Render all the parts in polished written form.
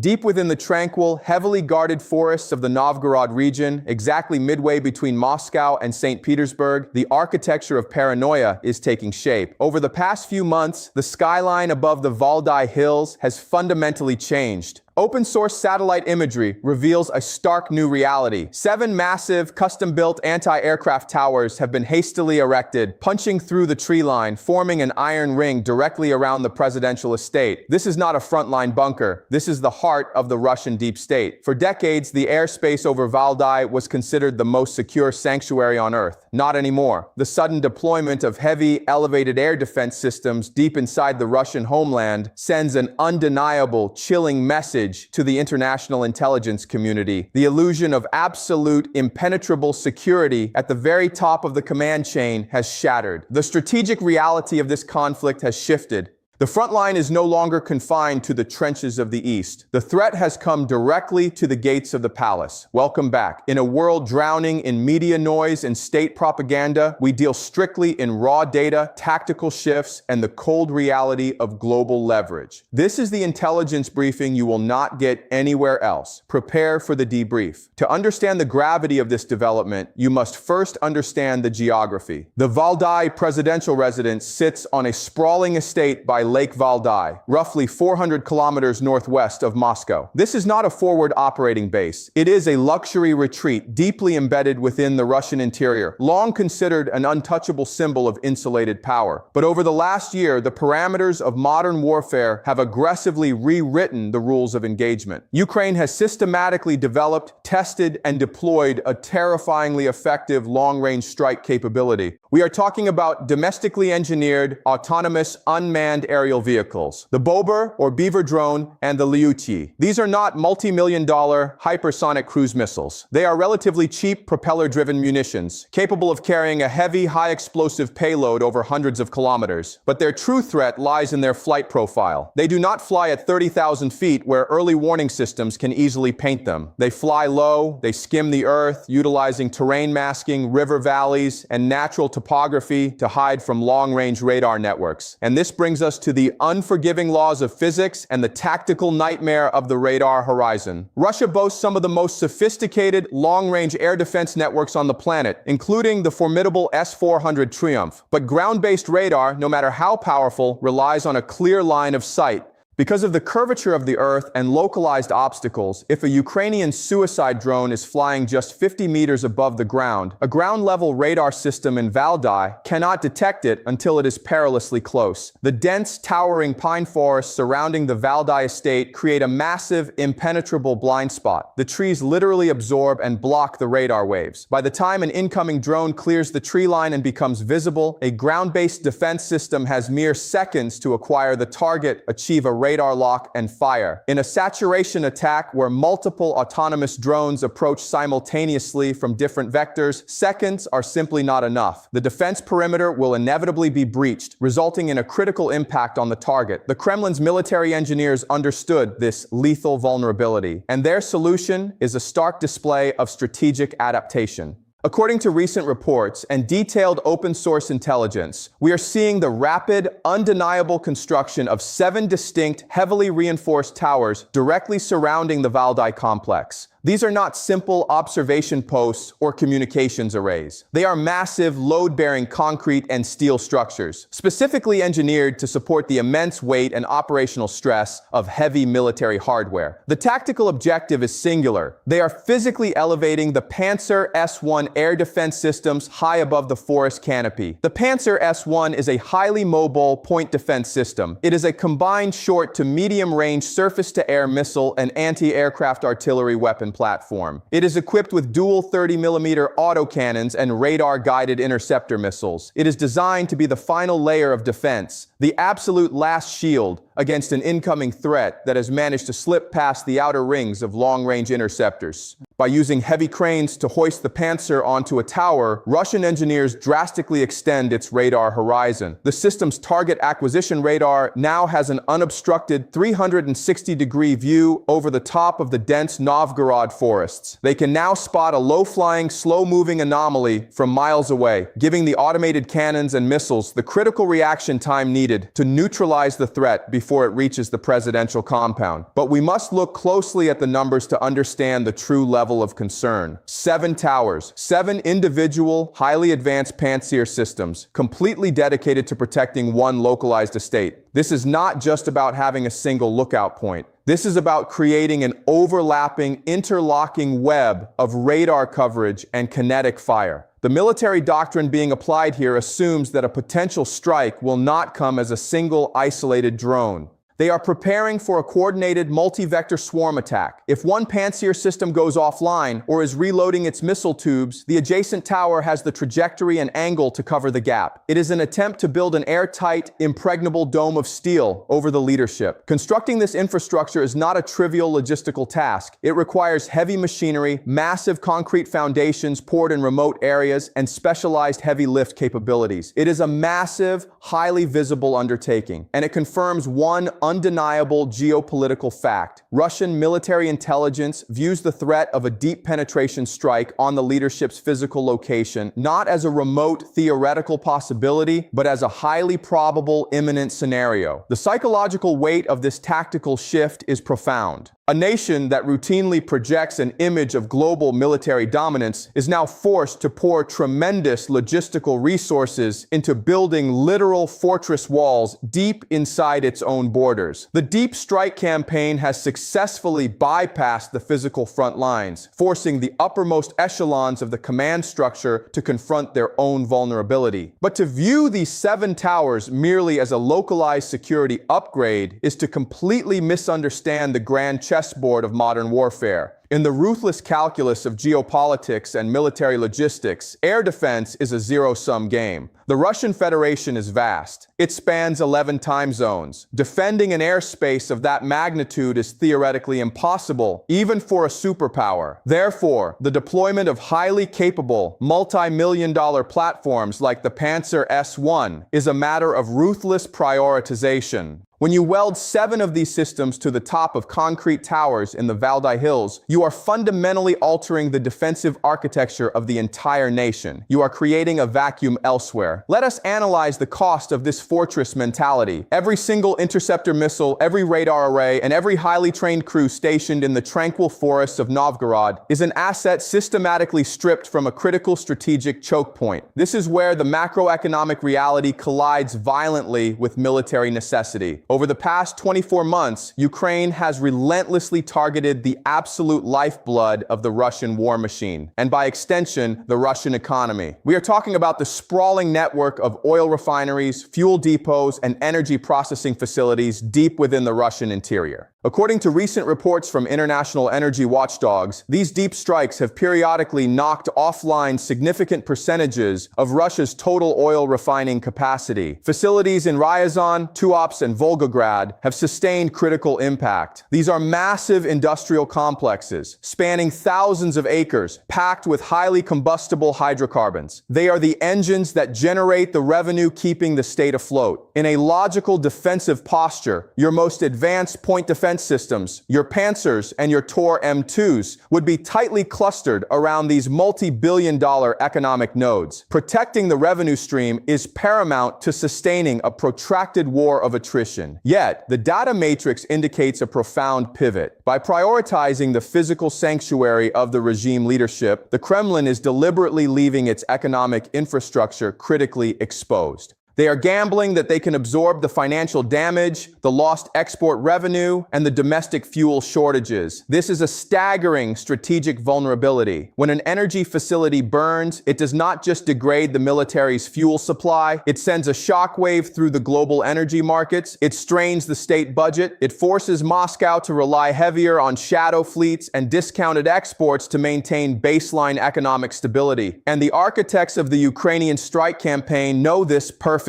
Deep within the tranquil, heavily guarded forests of the Novgorod region, exactly midway between Moscow and St. Petersburg, the architecture of paranoia is taking shape. Over the past few months, the skyline above the Valdai hills has fundamentally changed. Open-source satellite imagery reveals a stark new reality. 7 massive, custom-built anti-aircraft towers have been hastily erected, punching through the tree line, forming an iron ring directly around the presidential estate. This is not a frontline bunker. This is the heart of the Russian deep state. For decades, the airspace over Valdai was considered the most secure sanctuary on Earth. Not anymore. The sudden deployment of heavy, elevated air defense systems deep inside the Russian homeland sends an undeniable, chilling message to the international intelligence community. The illusion of absolute, impenetrable security at the very top of the command chain has shattered. The strategic reality of this conflict has shifted. The front line is no longer confined to the trenches of the east. The threat has come directly to the gates of the palace. Welcome back. In a world drowning in media noise and state propaganda, we deal strictly in raw data, tactical shifts, and the cold reality of global leverage. This is the intelligence briefing you will not get anywhere else. Prepare for the debrief. To understand the gravity of this development, you must first understand the geography. The Valdai presidential residence sits on a sprawling estate by Lake Valdai, roughly 400 kilometers northwest of Moscow. This is not a forward operating base. It is a luxury retreat deeply embedded within the Russian interior, long considered an untouchable symbol of insulated power. But over the last year, the parameters of modern warfare have aggressively rewritten the rules of engagement. Ukraine has systematically developed, tested, and deployed a terrifyingly effective long-range strike capability. We are talking about domestically engineered, autonomous, unmanned aerial vehicles, the Bober or Beaver drone and the Lyuty. These are not multi-million-dollar hypersonic cruise missiles. They are relatively cheap propeller-driven munitions, capable of carrying a heavy, high-explosive payload over hundreds of kilometers. But their true threat lies in their flight profile. They do not fly at 30,000 feet where early warning systems can easily paint them. They fly low, they skim the earth, utilizing terrain masking, river valleys, and natural topography to hide from long-range radar networks. And this brings us to the unforgiving laws of physics and the tactical nightmare of the radar horizon. Russia boasts some of the most sophisticated long-range air defense networks on the planet, including the formidable S-400 Triumph. But ground-based radar, no matter how powerful, relies on a clear line of sight. Because of the curvature of the Earth and localized obstacles, if a Ukrainian suicide drone is flying just 50 meters above the ground, a ground-level radar system in Valdai cannot detect it until it is perilously close. The dense, towering pine forests surrounding the Valdai estate create a massive, impenetrable blind spot. The trees literally absorb and block the radar waves. By the time an incoming drone clears the tree line and becomes visible, a ground-based defense system has mere seconds to acquire the target, achieve a radar lock, and fire. In a saturation attack where multiple autonomous drones approach simultaneously from different vectors, seconds are simply not enough. The defense perimeter will inevitably be breached, resulting in a critical impact on the target. The Kremlin's military engineers understood this lethal vulnerability, and their solution is a stark display of strategic adaptation. According to recent reports and detailed open-source intelligence, we are seeing the rapid, undeniable construction of 7 distinct, heavily reinforced towers directly surrounding the Valdai complex. These are not simple observation posts or communications arrays. They are massive, load-bearing concrete and steel structures, specifically engineered to support the immense weight and operational stress of heavy military hardware. The tactical objective is singular. They are physically elevating the Panzer S-1 air defense systems high above the forest canopy. The Panzer S-1 is a highly mobile point defense system. It is a combined short to medium-range surface-to-air missile and anti-aircraft artillery weapon platform. It is equipped with dual 30mm autocannons and radar-guided interceptor missiles. It is designed to be the final layer of defense, the absolute last shield against an incoming threat that has managed to slip past the outer rings of long-range interceptors. By using heavy cranes to hoist the Panzer onto a tower, Russian engineers drastically extend its radar horizon. The system's target acquisition radar now has an unobstructed 360-degree view over the top of the dense Novgorod forests. They can now spot a low-flying, slow-moving anomaly from miles away, giving the automated cannons and missiles the critical reaction time needed to neutralize the threat before before it reaches the presidential compound. But we must look closely at the numbers to understand the true level of concern. 7 towers, 7 individual, highly advanced Pantsir systems, completely dedicated to protecting one localized estate. This is not just about having a single lookout point. This is about creating an overlapping, interlocking web of radar coverage and kinetic fire. The military doctrine being applied here assumes that a potential strike will not come as a single isolated drone. They are preparing for a coordinated multi-vector swarm attack. If one Pantsir system goes offline or is reloading its missile tubes, the adjacent tower has the trajectory and angle to cover the gap. It is an attempt to build an airtight, impregnable dome of steel over the leadership. Constructing this infrastructure is not a trivial logistical task. It requires heavy machinery, massive concrete foundations poured in remote areas, and specialized heavy lift capabilities. It is a massive, highly visible undertaking, and it confirms one undeniable geopolitical fact. Russian military intelligence views the threat of a deep penetration strike on the leadership's physical location not as a remote theoretical possibility, but as a highly probable imminent scenario. The psychological weight of this tactical shift is profound. A nation that routinely projects an image of global military dominance is now forced to pour tremendous logistical resources into building literal fortress walls deep inside its own borders. The deep strike campaign has successfully bypassed the physical front lines, forcing the uppermost echelons of the command structure to confront their own vulnerability. But to view these 7 towers merely as a localized security upgrade is to completely misunderstand the grand chessboard of modern warfare. In the ruthless calculus of geopolitics and military logistics, air defense is a zero-sum game. The Russian Federation is vast. It spans 11 time zones. Defending an airspace of that magnitude is theoretically impossible, even for a superpower. Therefore, the deployment of highly capable, multi-million-dollar platforms like the Pantsir S-1 is a matter of ruthless prioritization. When you weld 7 of these systems to the top of concrete towers in the Valdai Hills, you are fundamentally altering the defensive architecture of the entire nation. You are creating a vacuum elsewhere. Let us analyze the cost of this fortress mentality. Every single interceptor missile, every radar array, and every highly trained crew stationed in the tranquil forests of Novgorod is an asset systematically stripped from a critical strategic choke point. This is where the macroeconomic reality collides violently with military necessity. Over the past 24 months, Ukraine has relentlessly targeted the absolute lifeblood of the Russian war machine, and by extension, the Russian economy. We are talking about the sprawling network of oil refineries, fuel depots, and energy processing facilities deep within the Russian interior. According to recent reports from international energy watchdogs, these deep strikes have periodically knocked offline significant percentages of Russia's total oil refining capacity. Facilities in Ryazan, Tuapse, and Volgograd have sustained critical impact. These are massive industrial complexes, spanning thousands of acres, packed with highly combustible hydrocarbons. They are the engines that generate the revenue keeping the state afloat. In a logical defensive posture, your most advanced point defense systems, your Pantsers and your Tor M2s, would be tightly clustered around these multi-billion-dollar economic nodes. Protecting the revenue stream is paramount to sustaining a protracted war of attrition. Yet, the data matrix indicates a profound pivot. By prioritizing the physical sanctuary of the regime leadership, the Kremlin is deliberately leaving its economic infrastructure critically exposed. They are gambling that they can absorb the financial damage, the lost export revenue, and the domestic fuel shortages. This is a staggering strategic vulnerability. When an energy facility burns, it does not just degrade the military's fuel supply, it sends a shockwave through the global energy markets, it strains the state budget, it forces Moscow to rely heavier on shadow fleets and discounted exports to maintain baseline economic stability. And the architects of the Ukrainian strike campaign know this perfectly.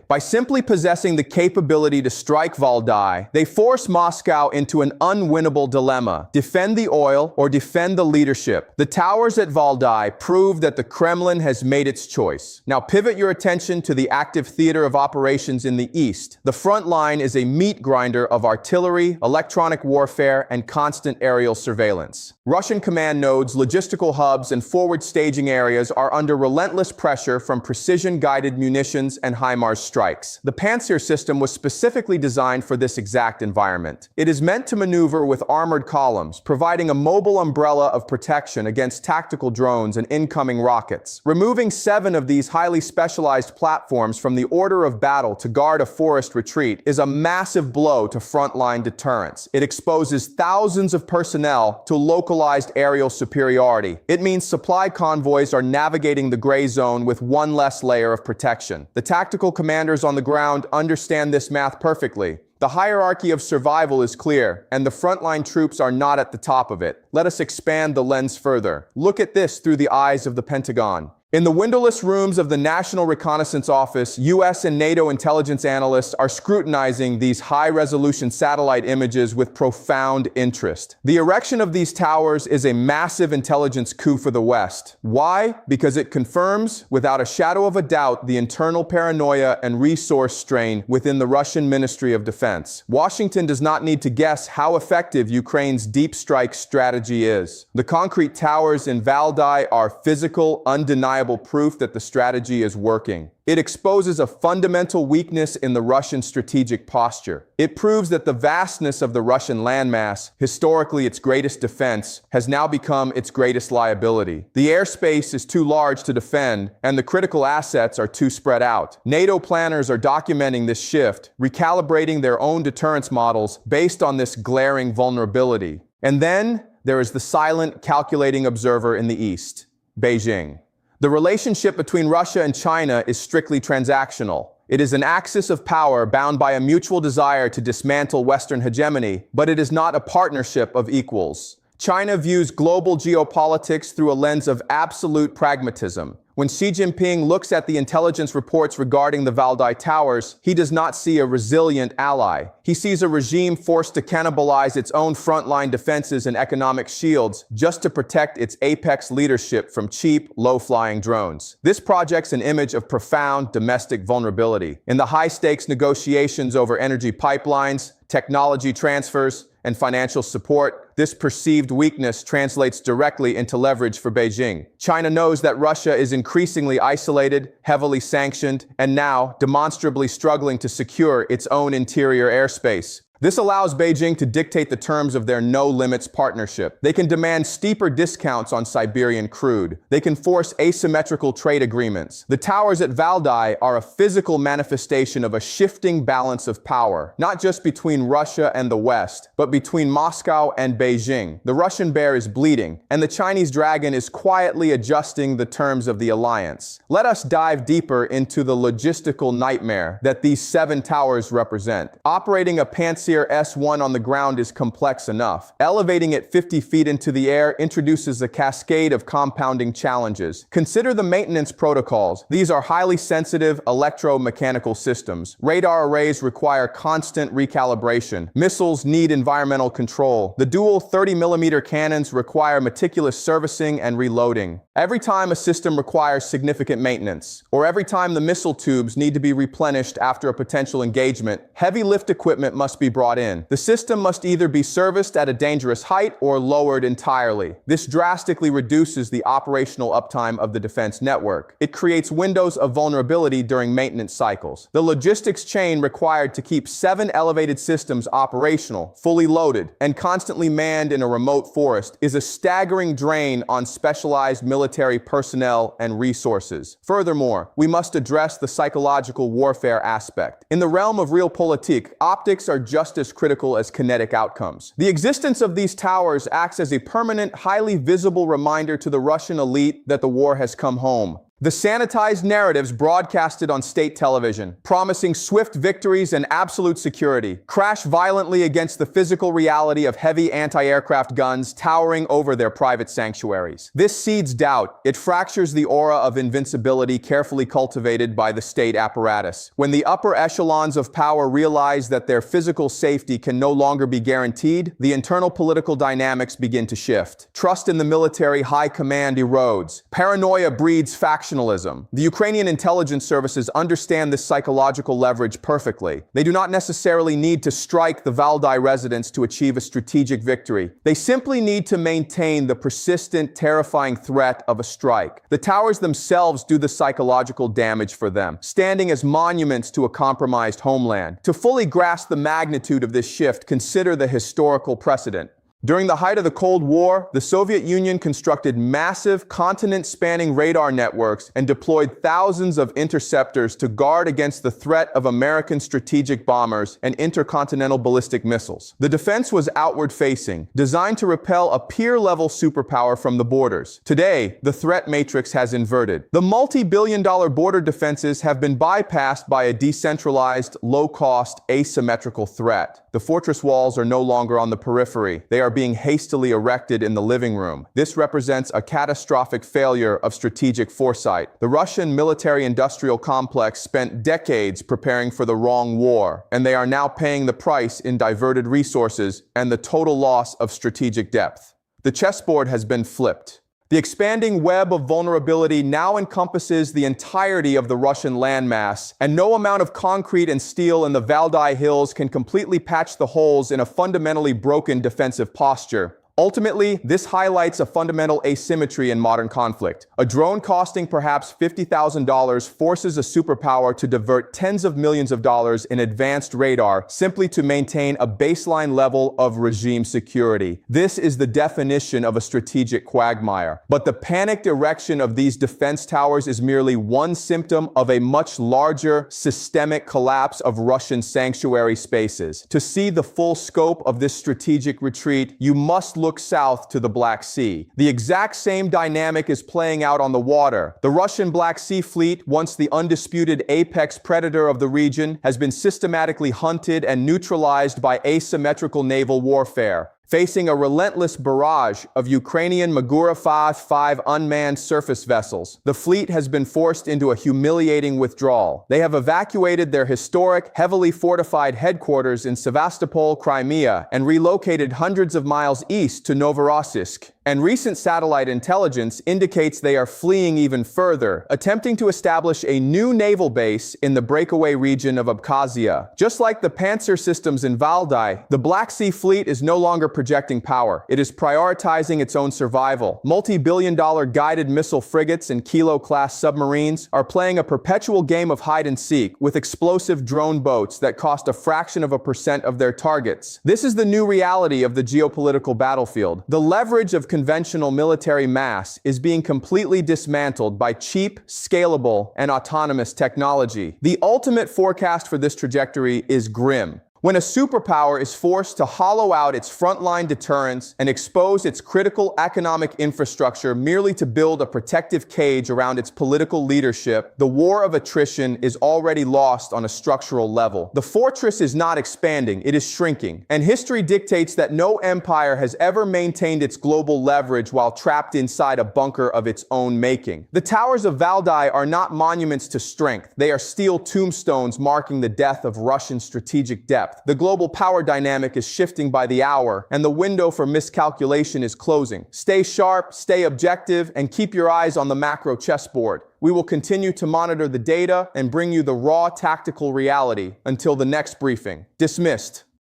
By simply possessing the capability to strike Valdai, they force Moscow into an unwinnable dilemma: defend the oil or defend the leadership. The towers at Valdai prove that the Kremlin has made its choice. Now pivot your attention to the active theater of operations in the east. The front line is a meat grinder of artillery, electronic warfare, and constant aerial surveillance. Russian command nodes, logistical hubs, and forward staging areas are under relentless pressure from precision-guided munitions and HIMARS strikes. The Pantsir system was specifically designed for this exact environment. It is meant to maneuver with armored columns, providing a mobile umbrella of protection against tactical drones and incoming rockets. Removing 7 of these highly specialized platforms from the order of battle to guard a forest retreat is a massive blow to frontline deterrence. It exposes thousands of personnel to localized aerial superiority. It means supply convoys are navigating the gray zone with one less layer of protection. The tactical commanders on the ground understand this math perfectly. The hierarchy of survival is clear, and the frontline troops are not at the top of it. Let us expand the lens further. Look at this through the eyes of the Pentagon. In the windowless rooms of the National Reconnaissance Office, US and NATO intelligence analysts are scrutinizing these high-resolution satellite images with profound interest. The erection of these towers is a massive intelligence coup for the West. Why? Because it confirms, without a shadow of a doubt, the internal paranoia and resource strain within the Russian Ministry of Defense. Washington does not need to guess how effective Ukraine's deep strike strategy is. The concrete towers in Valdai are physical, undeniable proof that the strategy is working. It exposes a fundamental weakness in the Russian strategic posture. It proves that the vastness of the Russian landmass, historically its greatest defense, has now become its greatest liability. The airspace is too large to defend, and the critical assets are too spread out. NATO planners are documenting this shift, recalibrating their own deterrence models based on this glaring vulnerability. And then there is the silent, calculating observer in the East, Beijing. The relationship between Russia and China is strictly transactional. It is an axis of power bound by a mutual desire to dismantle Western hegemony, but it is not a partnership of equals. China views global geopolitics through a lens of absolute pragmatism. When Xi Jinping looks at the intelligence reports regarding the Valdai Towers, he does not see a resilient ally. He sees a regime forced to cannibalize its own frontline defenses and economic shields just to protect its apex leadership from cheap, low-flying drones. This projects an image of profound domestic vulnerability. In the high-stakes negotiations over energy pipelines, technology transfers, and financial support, this perceived weakness translates directly into leverage for Beijing. China knows that Russia is increasingly isolated, heavily sanctioned, and now demonstrably struggling to secure its own interior airspace. This allows Beijing to dictate the terms of their no-limits partnership. They can demand steeper discounts on Siberian crude. They can force asymmetrical trade agreements. The towers at Valdai are a physical manifestation of a shifting balance of power, not just between Russia and the West, but between Moscow and Beijing. The Russian bear is bleeding, and the Chinese dragon is quietly adjusting the terms of the alliance. Let us dive deeper into the logistical nightmare that these 7 towers represent. Operating a Pantsir S-1 on the ground is complex enough. Elevating it 50 feet into the air introduces a cascade of compounding challenges. Consider the maintenance protocols. These are highly sensitive electromechanical systems. Radar arrays require constant recalibration. Missiles need environmental control. The dual 30mm cannons require meticulous servicing and reloading. Every time a system requires significant maintenance, or every time the missile tubes need to be replenished after a potential engagement, heavy lift equipment must be brought in. The system must either be serviced at a dangerous height or lowered entirely. This drastically reduces the operational uptime of the defense network. It creates windows of vulnerability during maintenance cycles. The logistics chain required to keep 7 elevated systems operational, fully loaded, and constantly manned in a remote forest is a staggering drain on specialized military personnel and resources. Furthermore, we must address the psychological warfare aspect. In the realm of realpolitik, optics are just as critical as kinetic outcomes. The existence of these towers acts as a permanent, highly visible reminder to the Russian elite that the war has come home. The sanitized narratives broadcasted on state television, promising swift victories and absolute security, crash violently against the physical reality of heavy anti-aircraft guns towering over their private sanctuaries. This seeds doubt. It fractures the aura of invincibility carefully cultivated by the state apparatus. When the upper echelons of power realize that their physical safety can no longer be guaranteed, the internal political dynamics begin to shift. Trust in the military high command erodes. Paranoia breeds factional nationalism. The Ukrainian intelligence services understand this psychological leverage perfectly. They do not necessarily need to strike the Valdai residents to achieve a strategic victory. They simply need to maintain the persistent, terrifying threat of a strike. The towers themselves do the psychological damage for them, standing as monuments to a compromised homeland. To fully grasp the magnitude of this shift, consider the historical precedent. During the height of the Cold War, the Soviet Union constructed massive, continent-spanning radar networks and deployed thousands of interceptors to guard against the threat of American strategic bombers and intercontinental ballistic missiles. The defense was outward-facing, designed to repel a peer-level superpower from the borders. Today, the threat matrix has inverted. The multi-billion-dollar border defenses have been bypassed by a decentralized, low-cost, asymmetrical threat. The fortress walls are no longer on the periphery. They are being hastily erected in the living room. This represents a catastrophic failure of strategic foresight. The Russian military-industrial complex spent decades preparing for the wrong war, and they are now paying the price in diverted resources and the total loss of strategic depth. The chessboard has been flipped. The expanding web of vulnerability now encompasses the entirety of the Russian landmass, and no amount of concrete and steel in the Valdai Hills can completely patch the holes in a fundamentally broken defensive posture. Ultimately, this highlights a fundamental asymmetry in modern conflict. A drone costing perhaps $50,000 forces a superpower to divert tens of millions of dollars in advanced radar simply to maintain a baseline level of regime security. This is the definition of a strategic quagmire. But the panicked erection of these defense towers is merely one symptom of a much larger systemic collapse of Russian sanctuary spaces. To see the full scope of this strategic retreat, you must look south to the Black Sea. The exact same dynamic is playing out on the water. The Russian Black Sea Fleet, once the undisputed apex predator of the region, has been systematically hunted and neutralized by asymmetrical naval warfare. Facing a relentless barrage of Ukrainian Magura 5 unmanned surface vessels, the fleet has been forced into a humiliating withdrawal. They have evacuated their historic, heavily fortified headquarters in Sevastopol, Crimea, and relocated hundreds of miles east to Novorossiysk. And recent satellite intelligence indicates they are fleeing even further, attempting to establish a new naval base in the breakaway region of Abkhazia. Just like the Panzer systems in Valdai, the Black Sea Fleet is no longer projecting power. It is prioritizing its own survival. Multi-billion-dollar guided missile frigates and Kilo-class submarines are playing a perpetual game of hide-and-seek with explosive drone boats that cost a fraction of a percent of their targets. This is the new reality of the geopolitical battlefield. The leverage of conventional military mass is being completely dismantled by cheap, scalable, and autonomous technology. The ultimate forecast for this trajectory is grim. When a superpower is forced to hollow out its frontline deterrence and expose its critical economic infrastructure merely to build a protective cage around its political leadership, the war of attrition is already lost on a structural level. The fortress is not expanding, it is shrinking. And history dictates that no empire has ever maintained its global leverage while trapped inside a bunker of its own making. The towers of Valdai are not monuments to strength. They are steel tombstones marking the death of Russian strategic depth. The global power dynamic is shifting by the hour, and the window for miscalculation is closing. Stay sharp, stay objective, and keep your eyes on the macro chessboard. We will continue to monitor the data and bring you the raw tactical reality until the next briefing. Dismissed.